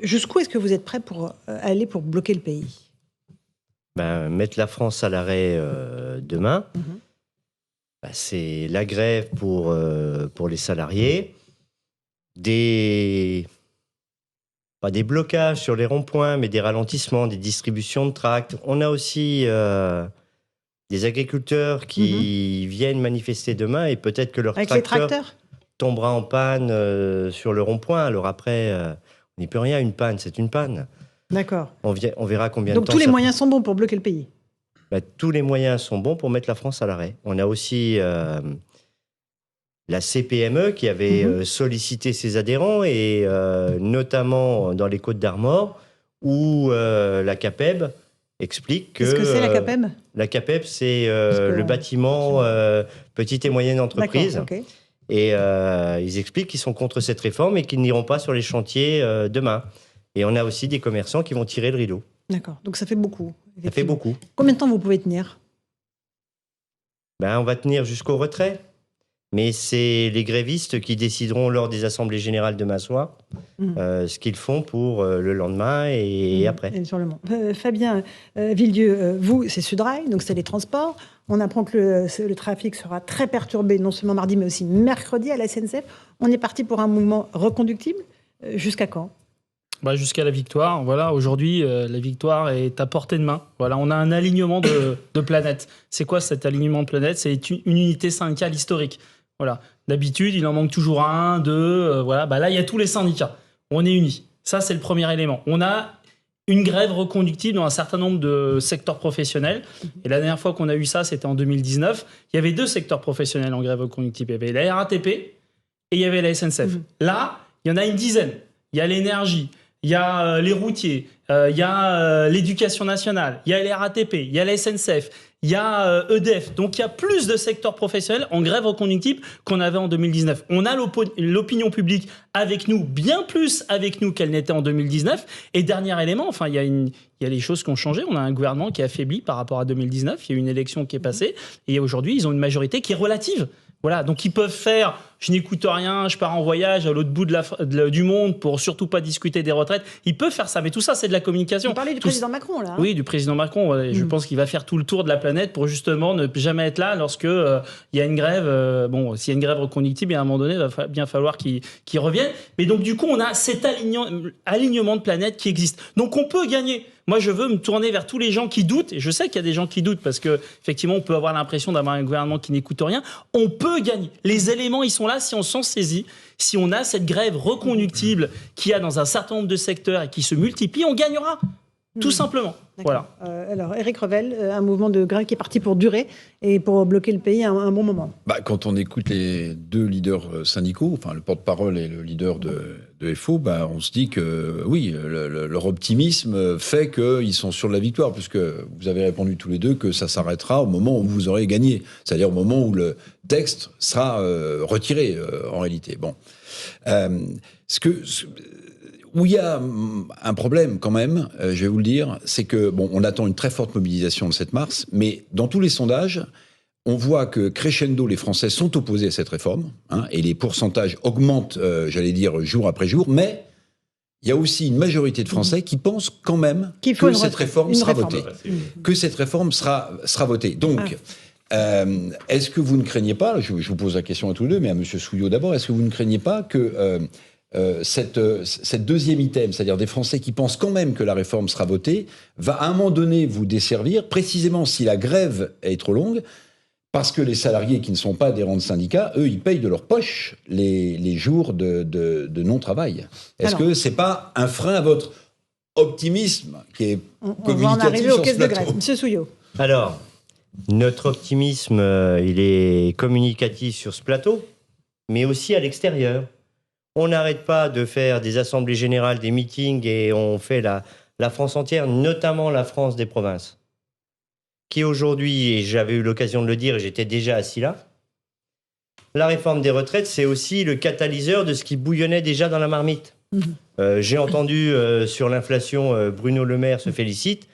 Jusqu'où est-ce que vous êtes prêt pour aller pour bloquer le pays? Mettre la France à l'arrêt demain, c'est la grève pour les salariés, pas des blocages sur les ronds-points, mais des ralentissements, des distributions de tracts. On a aussi des agriculteurs qui viennent manifester demain et peut-être que leur tracteur tombera en panne sur le rond-point. Alors après, on n'y peut rien, une panne, c'est une panne. D'accord. On verra combien de temps. Donc tous les moyens sont bons pour bloquer le pays? Tous les moyens sont bons pour mettre la France à l'arrêt. On a aussi la CPME qui avait sollicité ses adhérents, et notamment dans les Côtes-d'Armor, où la CAPEB explique que... Qu'est-ce que c'est la CAPEB? La CAPEB, c'est le bâtiment petite et moyenne entreprise. D'accord, ok. Et ils expliquent qu'ils sont contre cette réforme et qu'ils n'iront pas sur les chantiers demain. Et on a aussi des commerçants qui vont tirer le rideau. D'accord, donc ça fait beaucoup. Ça fait beaucoup. Combien de temps vous pouvez tenir? On va tenir jusqu'au retrait. Mais c'est les grévistes qui décideront lors des assemblées générales demain soir ce qu'ils font pour le lendemain et après. Et sur le monde. Fabien Villedieu, vous, c'est Sudrail, donc c'est les transports. On apprend que le trafic sera très perturbé, non seulement mardi, mais aussi mercredi à la SNCF. On est parti pour un mouvement reconductible. Jusqu'à quand? Jusqu'à la victoire. Voilà, aujourd'hui, la victoire est à portée de main. Voilà, on a un alignement de planètes. C'est quoi cet alignement de planètes? C'est une unité syndicale historique. Voilà. D'habitude, il en manque toujours un, deux. Là, il y a tous les syndicats. On est unis. Ça, c'est le premier élément. On a une grève reconductible dans un certain nombre de secteurs professionnels. Et la dernière fois qu'on a eu ça, c'était en 2019. Il y avait 2 secteurs professionnels en grève reconductible. Il y avait la RATP et il y avait la SNCF. Là, il y en a une dizaine. Il y a l'énergie. Il y a les routiers, il y a l'éducation nationale, il y a les RATP, il y a la SNCF, il y a EDF. Donc il y a plus de secteurs professionnels en grève reconductible qu'on avait en 2019. On a l'opinion publique avec nous, bien plus avec nous qu'elle n'était en 2019. Et dernier élément, il y a les choses qui ont changé. On a un gouvernement qui est affaibli par rapport à 2019. Il y a eu une élection qui est passée. Et aujourd'hui, ils ont une majorité qui est relative. Voilà, donc ils peuvent faire « je n'écoute rien, je pars en voyage à l'autre bout du monde pour surtout pas discuter des retraites ». Ils peuvent faire ça, mais tout ça, c'est de la communication. Vous parlez du président Macron, là? Oui, du président Macron. Ouais. Je pense qu'il va faire tout le tour de la planète pour justement ne jamais être là lorsque il y a une grève. S'il y a une grève reconductible, à un moment donné, il va bien falloir qu'il revienne. Mais donc, du coup, on a cet alignement de planètes qui existe. Donc, on peut gagner. Moi, je veux me tourner vers tous les gens qui doutent, et je sais qu'il y a des gens qui doutent, parce qu'effectivement, on peut avoir l'impression d'avoir un gouvernement qui n'écoute rien. On peut gagner. Les éléments, ils sont là si on s'en saisit. Si on a cette grève reconductible qu'il y a dans un certain nombre de secteurs et qui se multiplie, on gagnera. Tout simplement. Voilà. Alors, Éric Revel, un mouvement de grève qui est parti pour durer et pour bloquer le pays un bon moment. Quand on écoute les 2 leaders syndicaux, enfin le porte-parole et le leader de FO, on se dit que oui, leur optimisme fait qu'ils sont sûrs de la victoire, puisque vous avez répondu tous les deux que ça s'arrêtera au moment où vous aurez gagné, c'est-à-dire au moment où le texte sera retiré en réalité. Bon, où il y a un problème quand même, je vais vous le dire, c'est que on attend une très forte mobilisation le 7 mars, mais dans tous les sondages, on voit que crescendo, les Français sont opposés à cette réforme, et les pourcentages augmentent, j'allais dire, jour après jour, mais il y a aussi une majorité de Français qui pensent quand même que cette réforme sera votée. Que cette réforme sera votée. Donc, est-ce que vous ne craignez pas, je vous pose la question à tous les deux, mais à M. Souillot d'abord, est-ce que vous ne craignez pas que cette deuxième item, c'est-à-dire des Français qui pensent quand même que la réforme sera votée, va à un moment donné vous desservir, précisément si la grève est trop longue, parce que les salariés qui ne sont pas adhérents de syndicats, eux, ils payent de leur poche les jours de non-travail. Est-ce que c'est pas un frein à votre optimisme qui est communicatif? On va en arriver aux caisses de grève. Monsieur Souillot. Alors, notre optimisme, il est communicatif sur ce plateau, mais aussi à l'extérieur. On n'arrête pas de faire des assemblées générales, des meetings, et on fait la France entière, notamment la France des provinces, qui aujourd'hui, et j'avais eu l'occasion de le dire, et j'étais déjà assis là, la réforme des retraites, c'est aussi le catalyseur de ce qui bouillonnait déjà dans la marmite. J'ai entendu sur l'inflation, Bruno Le Maire se félicite.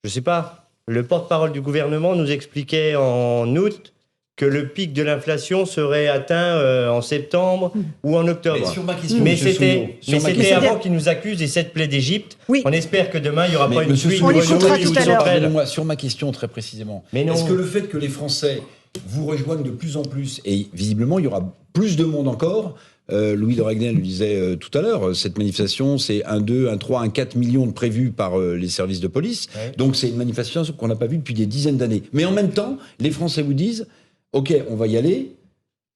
Je ne sais pas, le porte-parole du gouvernement nous expliquait en août que le pic de l'inflation serait atteint en septembre ou en octobre. Mais sur ma question, Mais monsieur c'était Souillot, sur ma c'était question- avant qu'ils nous accusent des 7 plaies d'Égypte. Oui. On espère que demain, il n'y aura Mais pas une monsieur pluie. On Souillot, l'écoutera tout à l'heure. pardonnez-moi, sur ma question très précisément. Mais non. Est-ce que le fait que les Français vous rejoignent de plus en plus, et visiblement il y aura plus de monde encore, Louis de Ragnel le disait tout à l'heure, cette manifestation c'est 1, 2, 1, 3, 1, 4 millions de prévus par les services de police. Ouais. Donc c'est une manifestation qu'on n'a pas vue depuis des dizaines d'années. Mais en même temps, les Français vous disent, ok, on va y aller,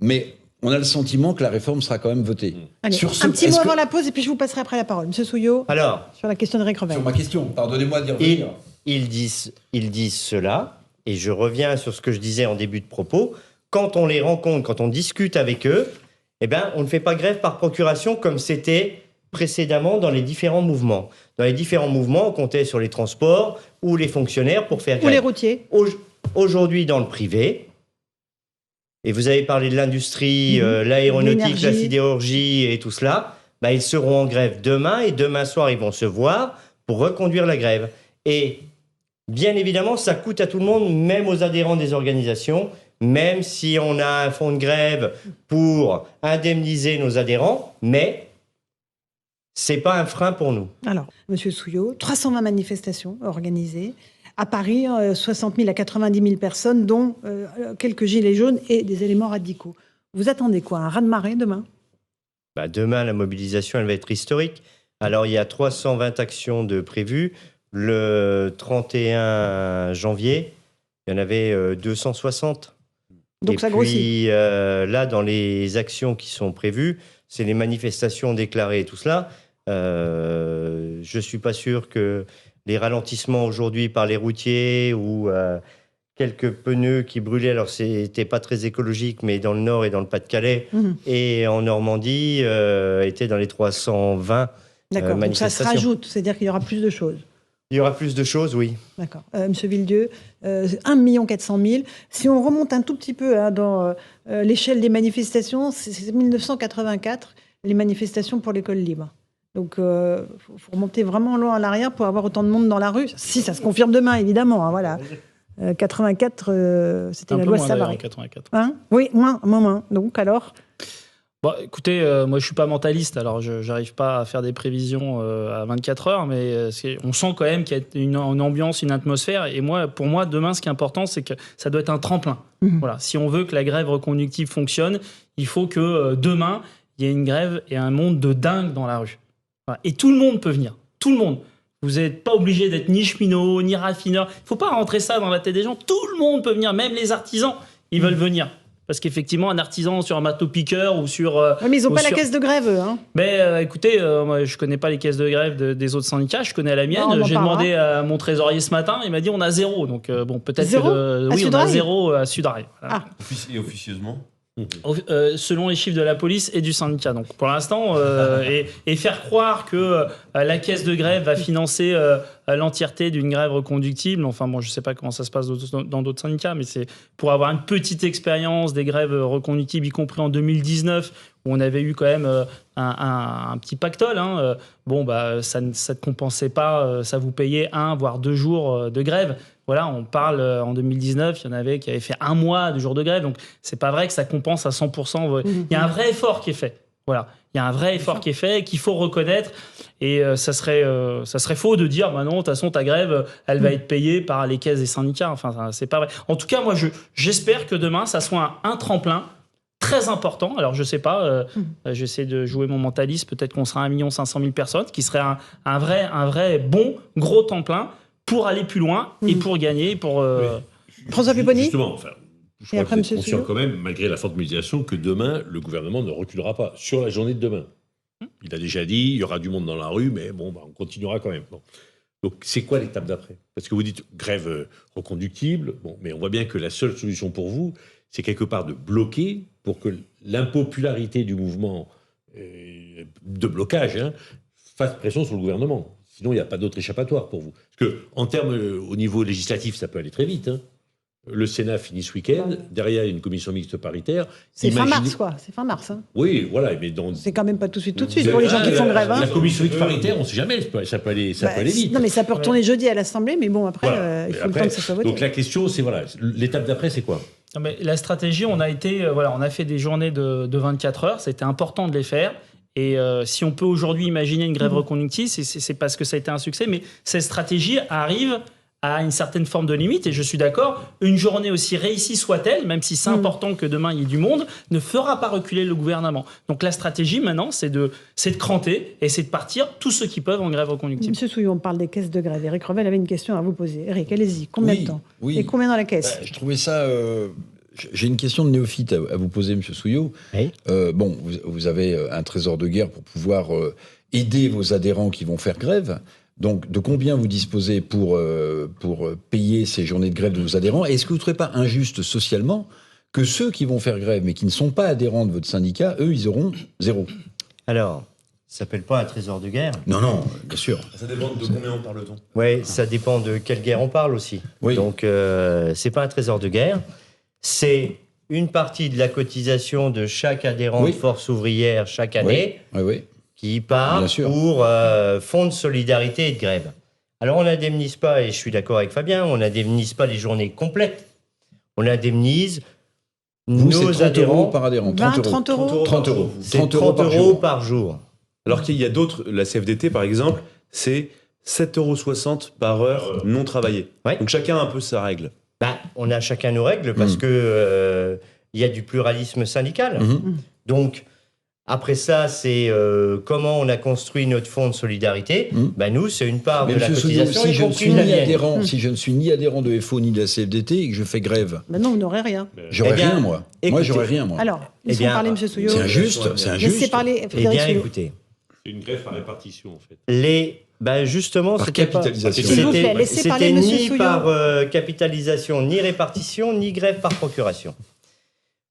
mais on a le sentiment que la réforme sera quand même votée. Allez, Sur ce- un petit est-ce mot que- avant la pause et puis je vous passerai après la parole. Monsieur Souillot, Alors, sur la question de Eric Revel. Sur ma question, pardonnez-moi d'y revenir. ils disent cela, et je reviens sur ce que je disais en début de propos. Quand on les rencontre, quand on discute avec eux, eh ben, on ne fait pas grève par procuration comme c'était précédemment dans les différents mouvements. Dans les différents mouvements, on comptait sur les transports ou les fonctionnaires pour faire Ou les grève. routiers. Aujourd'hui, dans le privé, et vous avez parlé de l'industrie, Mhm. l'aéronautique, la L'énergie. sidérurgie et tout cela, bah, ils seront en grève demain et demain soir, ils vont se voir pour reconduire la grève. Et bien évidemment, ça coûte à tout le monde, même aux adhérents des organisations, même si on a un fonds de grève pour indemniser nos adhérents, mais c'est pas un frein pour nous. Alors, Monsieur Souillot, 320 manifestations organisées. À Paris, 60 000 à 90 000 personnes, dont quelques gilets jaunes et des éléments radicaux. Vous attendez quoi? Un raz-de-marée demain? Bah, demain, la mobilisation, elle va être historique. Alors, il y a 320 actions de prévues. Le 31 janvier, il y en avait 260. Donc et ça puis, grossit. là, dans les actions qui sont prévues, c'est les manifestations déclarées et tout cela. Je ne suis pas sûr que les ralentissements aujourd'hui par les routiers ou quelques pneus qui brûlaient, alors c'était pas très écologique, mais dans le Nord et dans le Pas-de-Calais Mhm. et en Normandie, étaient dans les 320 D'accord, donc ça se manifestations. rajoute, c'est-à-dire qu'il y aura plus de choses. Il y aura plus de choses, oui. D'accord. Monsieur Villedieu, 1 400 000. Si on remonte un tout petit peu dans l'échelle des manifestations, c'est 1984, les manifestations pour l'école libre. Donc, il faut remonter vraiment loin à l'arrière pour avoir autant de monde dans la rue. Si, ça se confirme demain, évidemment. Hein, voilà. 84, c'était Un la peu loi moins d'ailleurs, en Savary. 84. Hein? Oui, moins. Donc, alors, Bon, écoutez, moi je suis pas mentaliste, alors je n'arrive pas à faire des prévisions à 24 heures, mais on sent quand même qu'il y a une ambiance, une atmosphère. Et moi, pour moi, demain, ce qui est important, c'est que ça doit être un tremplin. Mhm. Voilà. Si on veut que la grève reconductive fonctionne, il faut que demain, il y ait une grève et un monde de dingue dans la rue. Voilà. Et tout le monde peut venir. Tout le monde. Vous n'êtes pas obligé d'être ni cheminot, ni raffineur. Il ne faut pas rentrer ça dans la tête des gens. Tout le monde peut venir, même les artisans, ils veulent venir. Parce qu'effectivement, un artisan sur un marteau-piqueur ou sur... mais ils n'ont ou pas la sur- caisse de grève, eux. Hein. Mais écoutez, moi, je connais pas les caisses de grève des autres syndicats, je connais la mienne. Non, on en J'ai parlera. demandé à mon trésorier ce matin, il m'a dit on a 0. Donc bon, peut-être Zéro que À oui, on a Sudrail 0 à Sudrail. Voilà. Ah. Et officieusement Selon les chiffres de la police et du syndicat. Donc pour l'instant, et faire croire que la caisse de grève va financer l'entièreté d'une grève reconductible. Enfin bon, je sais pas comment ça se passe dans d'autres syndicats, mais c'est pour avoir une petite expérience des grèves reconductibles, y compris en 2019, où on avait eu quand même un petit pactole. Hein. Bon, bah ça ne compensait pas, ça vous payait 1 voire 2 jours de grève. Voilà, on parle en 2019, il y en avait qui avaient fait 1 mois de jours de grève, donc c'est pas vrai que ça compense à 100%. Il y a un vrai effort qui est fait. Voilà, il y a un vrai effort qui est fait, qu'il faut reconnaître, et ça serait faux de dire, bah non, de toute façon ta grève, elle va être payée par les caisses des syndicats. Enfin, c'est pas vrai. En tout cas, moi, j'espère que demain, ça soit un tremplin très important. Alors, je sais pas, j'essaie de jouer mon mentaliste, peut-être qu'on sera 1 500 000 personnes, qui serait un vrai bon gros tremplin pour aller plus loin et pour gagner, pour... François Pupponi. Justement, enfin, je crois après, que vous êtes monsieur conscient Souillot. quand même, malgré la forte mobilisation, que demain, le gouvernement ne reculera pas sur la journée de demain. Il a déjà dit, il y aura du monde dans la rue, mais bon, bah, on continuera quand même. Bon. Donc, c'est quoi l'étape d'après? Parce que vous dites grève reconductible, bon, mais on voit bien que la seule solution pour vous, c'est quelque part de bloquer pour que l'impopularité du mouvement de blocage fasse pression sur le gouvernement. Sinon, il n'y a pas d'autre échappatoire pour vous. Parce que, en termes, au niveau législatif, ça peut aller très vite. Hein. Le Sénat finit ce week-end. Derrière, il y a une commission mixte paritaire. C'est fin Imaginez- mars, quoi. C'est fin mars. Hein. Oui, voilà. Mais dans... C'est quand même pas tout de suite pour les gens qui font grève. Hein. La commission mixte paritaire, on ne sait jamais. Ça peut aller Bah, vite. Non, mais ça peut retourner jeudi à l'Assemblée, mais bon, après, Voilà. il Et faut le après, temps que ça soit voté. donc la question, c'est voilà, l'étape d'après, c'est quoi? Non, mais la stratégie, on a fait des journées de 24 heures. C'était important de les faire. Et si on peut aujourd'hui imaginer une grève reconductible, c'est parce que ça a été un succès. Mais cette stratégie arrive à une certaine forme de limite. Et je suis d'accord, une journée aussi réussie soit-elle, même si c'est important que demain il y ait du monde, ne fera pas reculer le gouvernement. Donc la stratégie maintenant, c'est de cranter et c'est de partir tous ceux qui peuvent en grève reconductible. Monsieur Souillot, on parle des caisses de grève. Éric Revel avait une question à vous poser. Éric, allez-y. Combien de temps et combien dans la caisse? Je trouvais ça... J'ai une question de néophyte à vous poser, monsieur Souillot. Oui. Vous avez un trésor de guerre pour pouvoir aider vos adhérents qui vont faire grève. Donc, de combien vous disposez pour payer ces journées de grève de vos adhérents? Est-ce que vous ne trouvez pas injuste socialement que ceux qui vont faire grève mais qui ne sont pas adhérents de votre syndicat, eux, ils auront 0? Alors, ça s'appelle pas un trésor de guerre. Non, bien sûr. Ça dépend de combien on parle-t-on. Oui, ça dépend de quelle guerre on parle aussi. Oui. Donc, c'est pas un trésor de guerre. C'est une partie de la cotisation de chaque adhérent de Force ouvrière chaque année. Oui. Qui part pour fonds de solidarité et de grève. Alors on n'indemnise pas, et je suis d'accord avec Fabien, on n'indemnise pas les journées complètes. On indemnise nos adhérents par adhérent. 30 euros. 30 euros. C'est 30 euros par jour. Alors qu'il y a d'autres, la CFDT par exemple, c'est 7,60 € par heure non travaillée. Ouais. Donc chacun a un peu sa règle. On a chacun nos règles parce que y a du pluralisme syndical. Donc, après ça, c'est comment on a construit notre fonds de solidarité. Nous, c'est une part de la cotisation. Si je ne suis ni adhérent de FO ni de la CFDT et que je fais grève, Non, vous n'aurez rien. j'aurais rien, moi. Moi, j'aurais rien, moi. Alors, laissons parler M. Souillot. C'est injuste. Laissez parler Frédéric Souillot. Écoutez, C'est une grève par répartition, en fait. justement, Par c'était capitalisation. S'il vous plaît, laissez parler M. ni Souillot. par capitalisation, ni répartition, ni grève par procuration.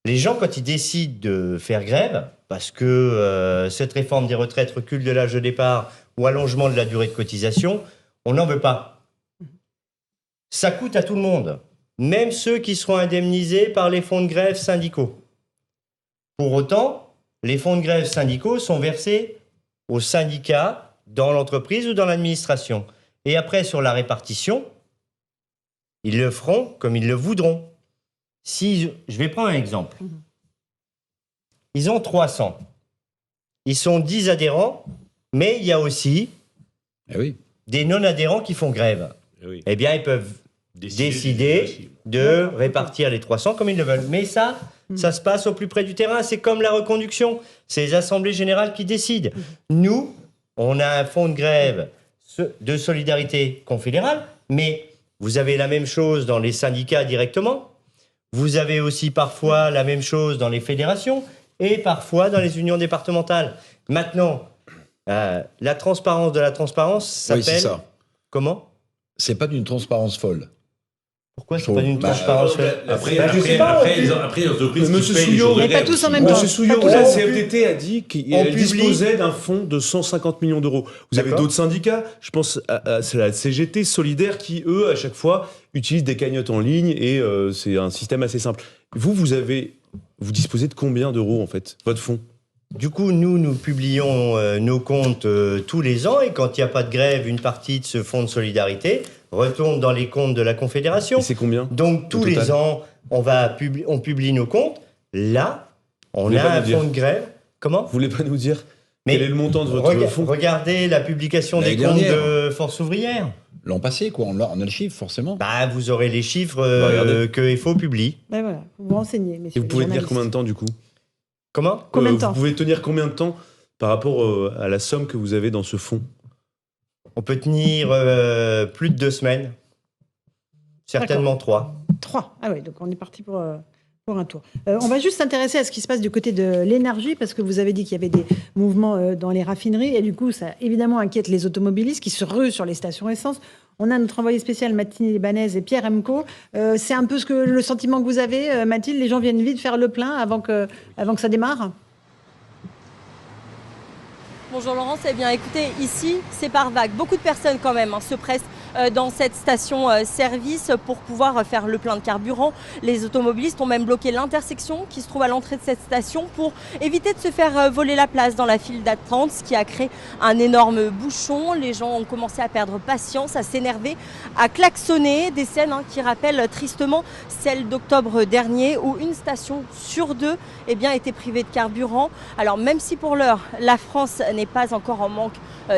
Les gens, quand ils décident de faire grève, parce que cette réforme des retraites, recul de l'âge de départ ou allongement de la durée de cotisation, on n'en veut pas. Ça coûte à tout le monde, même ceux qui seront indemnisés par les fonds de grève syndicaux. Pour autant, les fonds de grève syndicaux sont versés aux syndicats dans l'entreprise ou dans l'administration. Et après, sur la répartition, ils le feront comme ils le voudront. Si je vais prendre un exemple. Ils ont 300. Ils sont 10 adhérents, mais il y a aussi des non-adhérents qui font grève. Eh bien, ils peuvent décider de répartir les 300 comme ils le veulent. Mais ça se passe au plus près du terrain. C'est comme la reconduction. C'est les assemblées générales qui décident. Nous, on a un fonds de grève de solidarité confédérale, mais vous avez la même chose dans les syndicats directement. Vous avez aussi parfois la même chose dans les fédérations et parfois dans les unions départementales. Maintenant, la transparence de la transparence s'appelle... Oui, c'est ça. Comment? C'est pas d'une transparence folle. Pourquoi c'est pas d'une transparence? Après, les entreprises Monsieur qui payent Souillot, Mais pas tous en même temps. Monsieur Souillot, Pas tous. la CFDT a dit qu'elle publie. disposait d'un fonds de 150 millions d'euros. Vous avez D'accord. d'autres syndicats, je pense à la CGT Solidaire, qui, eux, à chaque fois, utilisent des cagnottes en ligne et c'est un système assez simple. Vous disposez de combien d'euros, en fait, votre fonds? Du coup, nous publions nos comptes tous les ans et quand il n'y a pas de grève, une partie de ce fonds de solidarité retourne dans les comptes de la Confédération. Et c'est combien? Donc, tous les ans, on publie nos comptes. Là, on a un fonds de grève. Comment? Vous voulez pas nous dire Mais quel est le montant de votre fonds? Regardez la publication des L'année comptes dernière. de Force ouvrière. L'an passé, quoi. On a le chiffre, forcément. Vous aurez les chiffres regardez. que FO publie. Ben voilà, vous vous renseignez, Et messieurs vous les pouvez tenir journalistes. combien de temps, du coup? Comment? Combien de temps? Vous pouvez tenir combien de temps par rapport à la somme que vous avez dans ce fonds? On peut tenir plus de 2 semaines. Certainement 3. 3. Ah oui, donc on est parti pour un tour. On va juste s'intéresser à ce qui se passe du côté de l'énergie, parce que vous avez dit qu'il y avait des mouvements dans les raffineries, et du coup, ça évidemment inquiète les automobilistes qui se ruent sur les stations essence. On a notre envoyé spécial Mathilde Libanaise et Pierre Emco. C'est un peu le sentiment que vous avez, Mathilde, les gens viennent vite faire le plein avant que ça démarre? Bonjour Laurence, eh bien écoutez, ici c'est par vague. Beaucoup de personnes quand même se pressent dans cette station-service pour pouvoir faire le plein de carburant. Les automobilistes ont même bloqué l'intersection qui se trouve à l'entrée de cette station pour éviter de se faire voler la place dans la file d'attente, ce qui a créé un énorme bouchon. Les gens ont commencé à perdre patience, à s'énerver, à klaxonner. Des scènes qui rappellent tristement celles d'octobre dernier où une station sur deux était privée de carburant. Alors même si pour l'heure la France n'est pas encore en manque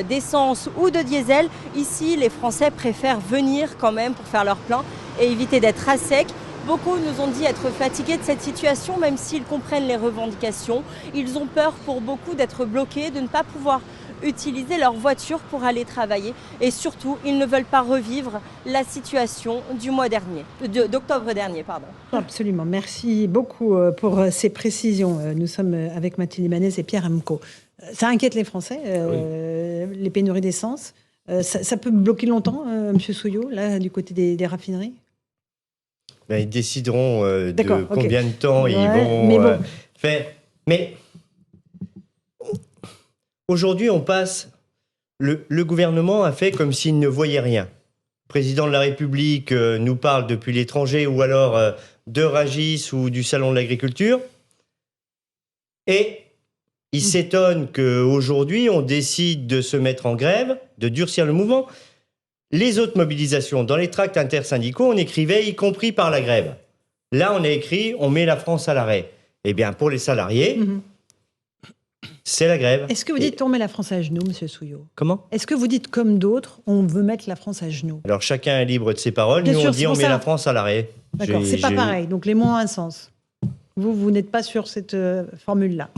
d'essence ou de diesel, ici les Français préfèrent venir quand même pour faire leur plein et éviter d'être à sec. Beaucoup nous ont dit être fatigués de cette situation, même s'ils comprennent les revendications. Ils ont peur pour beaucoup d'être bloqués, de ne pas pouvoir utiliser leur voiture pour aller travailler. Et surtout, ils ne veulent pas revivre la situation du mois dernier, d'octobre dernier. Absolument. Merci beaucoup pour ces précisions. Nous sommes avec Mathilde Ibanez et Pierre Emco. Ça inquiète les Français, les pénuries d'essence. Ça peut bloquer longtemps, M. Souillot, là, du côté des raffineries? Ils décideront D'accord, combien de temps ils vont faire. Mais aujourd'hui, on passe. Le gouvernement a fait comme s'il ne voyait rien. Le président de la République nous parle depuis l'étranger ou alors de Ragis ou du Salon de l'Agriculture. Et il s'étonne qu'aujourd'hui, on décide de se mettre en grève, de durcir le mouvement. Les autres mobilisations, dans les tracts intersyndicaux, on écrivait y compris par la grève. Là, on a écrit on met la France à l'arrêt. Eh bien, pour les salariés, c'est la grève. Est-ce que vous dites on met la France à genoux, M. Souillot? Comment? Est-ce que vous dites comme d'autres, on veut mettre la France à genoux? Alors, chacun est libre de ses paroles. Bien Nous, sûr, on dit on met la France à l'arrêt. D'accord, c'est pas pareil. Donc, les mots ont un sens. Vous n'êtes pas sur cette formule-là.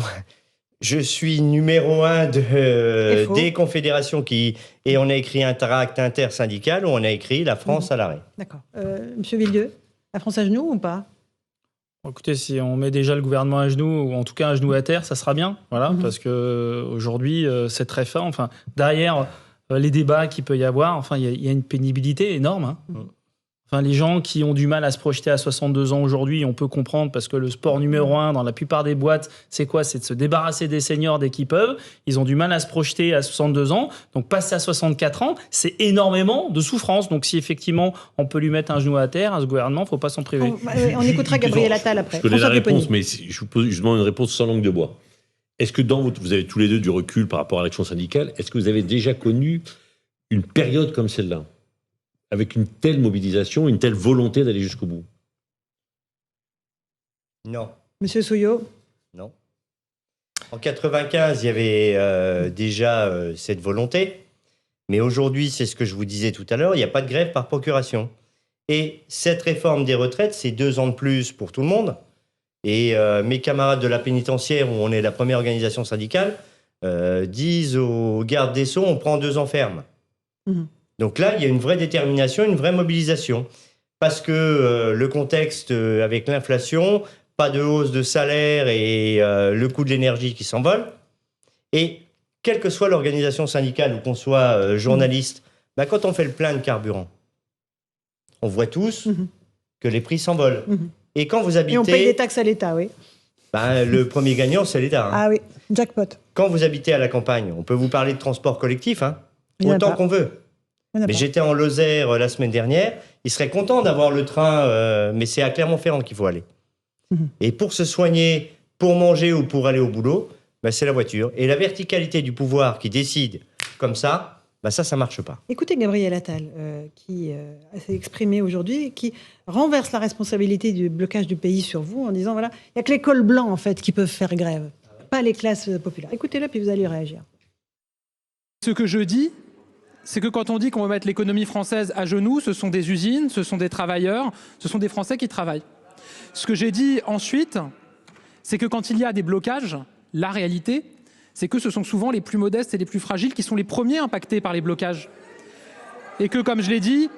Je suis numéro 1 des confédérations et on a écrit un tract intersyndical où on a écrit la France à l'arrêt. D'accord. Monsieur Villedieu, la France à genoux ou pas? Écoutez, si on met déjà le gouvernement à genoux, ou en tout cas à genoux à terre, ça sera bien. Voilà, parce qu'aujourd'hui, c'est très fin. Enfin, derrière les débats qu'il peut y avoir, il y a une pénibilité énorme. Enfin, les gens qui ont du mal à se projeter à 62 ans aujourd'hui, on peut comprendre parce que le sport numéro 1 dans la plupart des boîtes, c'est quoi? C'est de se débarrasser des seniors dès qu'ils peuvent. Ils ont du mal à se projeter à 62 ans. Donc, passer à 64 ans, c'est énorément de souffrance. Donc, si effectivement, on peut lui mettre un genou à terre à ce gouvernement, il ne faut pas s'en priver. On écoutera Gabriel Attal après. Je connais la réponse, mais je demande une réponse sans langue de bois. Est-ce que vous avez tous les deux du recul par rapport à l'action syndicale, est-ce que vous avez déjà connu une période comme celle-là, avec une telle mobilisation, une telle volonté d'aller jusqu'au bout? Non. Monsieur Souillot? Non. En 95, il y avait déjà cette volonté. Mais aujourd'hui, c'est ce que je vous disais tout à l'heure, il n'y a pas de grève par procuration. Et cette réforme des retraites, c'est 2 ans de plus pour tout le monde. Et mes camarades de la pénitentiaire, où on est la première organisation syndicale, disent aux gardes des Sceaux, on prend 2 ans ferme. Donc là, il y a une vraie détermination, une vraie mobilisation. Parce que le contexte avec l'inflation, pas de hausse de salaire et le coût de l'énergie qui s'envole. Et quelle que soit l'organisation syndicale ou qu'on soit journaliste, quand on fait le plein de carburant, on voit tous que les prix s'envolent. Et quand vous habitez... Et on paye des taxes à l'État, oui. Le premier gagnant, c'est l'État. Ah oui, jackpot. Quand vous habitez à la campagne, on peut vous parler de transport collectif, autant qu'on veut. Mais j'étais en Lozère la semaine dernière. Ils seraient contents d'avoir le train, mais c'est à Clermont-Ferrand qu'il faut aller. Et pour se soigner, pour manger ou pour aller au boulot, c'est la voiture. Et la verticalité du pouvoir qui décide comme ça, ça marche pas. Écoutez Gabriel Attal, qui s'est exprimé aujourd'hui, qui renverse la responsabilité du blocage du pays sur vous en disant, voilà, il n'y a que les cols blancs, en fait, qui peuvent faire grève, pas les classes populaires. Écoutez-le, puis vous allez réagir. Ce que je dis, c'est que quand on dit qu'on va mettre l'économie française à genoux, ce sont des usines, ce sont des travailleurs, ce sont des Français qui travaillent. Ce que j'ai dit ensuite, c'est que quand il y a des blocages, la réalité, c'est que ce sont souvent les plus modestes et les plus fragiles qui sont les premiers impactés par les blocages. Et que, comme je l'ai dit,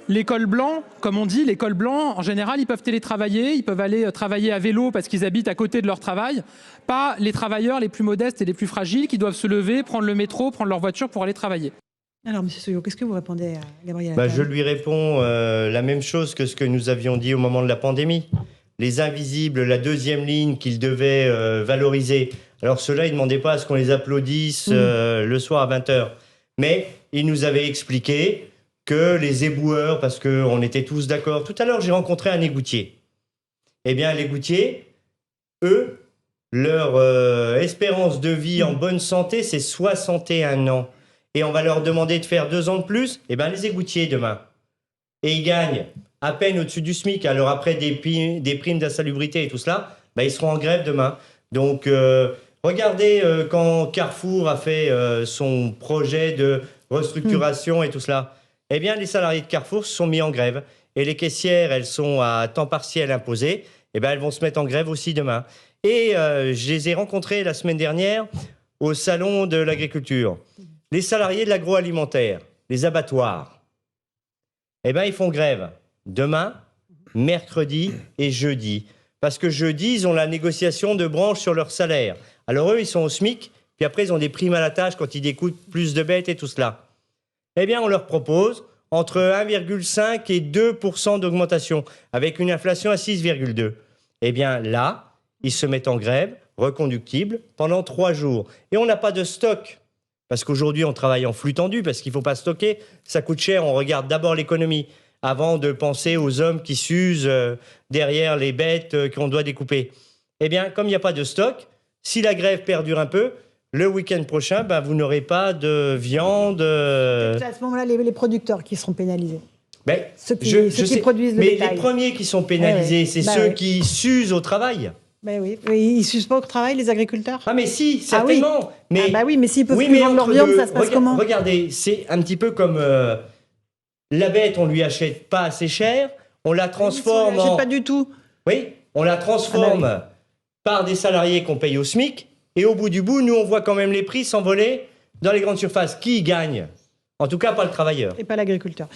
les cols blancs, comme on dit, les cols blancs, en général, ils peuvent télétravailler, ils peuvent aller travailler à vélo parce qu'ils habitent à côté de leur travail, pas les travailleurs les plus modestes et les plus fragiles qui doivent se lever, prendre le métro, prendre leur voiture pour aller travailler. Alors, M. Souillot, qu'est-ce que vous répondez à Gabriel Attal? Je lui réponds la même chose que ce que nous avions dit au moment de la pandémie. Les invisibles, la deuxième ligne qu'ils devaient valoriser. Alors ceux-là, ils ne demandaient pas à ce qu'on les applaudisse le soir à 20h. Mais ils nous avaient expliqué que les éboueurs, parce qu'on était tous d'accord. Tout à l'heure, j'ai rencontré un égoutier. Eh bien, les égoutiers, eux, leur espérance de vie en bonne santé, c'est 61 ans. Et on va leur demander de faire 2 ans de plus. Eh bien, les égoutiers, demain. Et ils gagnent à peine au-dessus du SMIC. Alors après, des primes d'insalubrité et tout cela, ben, ils seront en grève demain. Donc, regardez quand Carrefour a fait son projet de restructuration et tout cela. Eh bien, les salariés de Carrefour se sont mis en grève. Et les caissières, elles sont à temps partiel imposé. Eh bien, elles vont se mettre en grève aussi demain. Et je les ai rencontrés la semaine dernière au salon de l'agriculture. Les salariés de l'agroalimentaire, les abattoirs, eh bien, ils font grève demain, mercredi et jeudi. Parce que jeudi, ils ont la négociation de branche sur leur salaire. Alors eux, ils sont au SMIC, puis après, ils ont des primes à la tâche quand ils découpent plus de bêtes et tout cela. Eh bien, on leur propose entre 1,5 et 2% d'augmentation, avec une inflation à 6,2. Eh bien, là, ils se mettent en grève, reconductible, pendant 3 jours. Et on n'a pas de stock. Parce qu'aujourd'hui, on travaille en flux tendu, parce qu'il ne faut pas stocker. Ça coûte cher, on regarde d'abord l'économie, avant de penser aux hommes qui s'usent derrière les bêtes qu'on doit découper. Eh bien, comme il n'y a pas de stock, si la grève perdure un peu, le week-end prochain, ben, vous n'aurez pas de viande. C'est à ce moment-là les producteurs qui seront pénalisés. Ben, Ceux qui produisent le mais bétail. les premiers qui sont pénalisés, c'est ceux qui s'usent au travail. Ben oui, mais ils ne s'usent pas au travail, les agriculteurs. Ah mais si, certainement. Ah oui. Mais, ah bah oui, mais s'ils peuvent oui, plus mais vendre leur entre viande, deux, ça se passe comment? Regardez, c'est un petit peu comme la bête, on lui achète pas assez cher, on la transforme en... pas du tout. Oui, on la transforme par des salariés qu'on paye au SMIC, et au bout du bout, nous, on voit quand même les prix s'envoler dans les grandes surfaces. Qui gagne? En tout cas, pas le travailleur. Et pas l'agriculteur.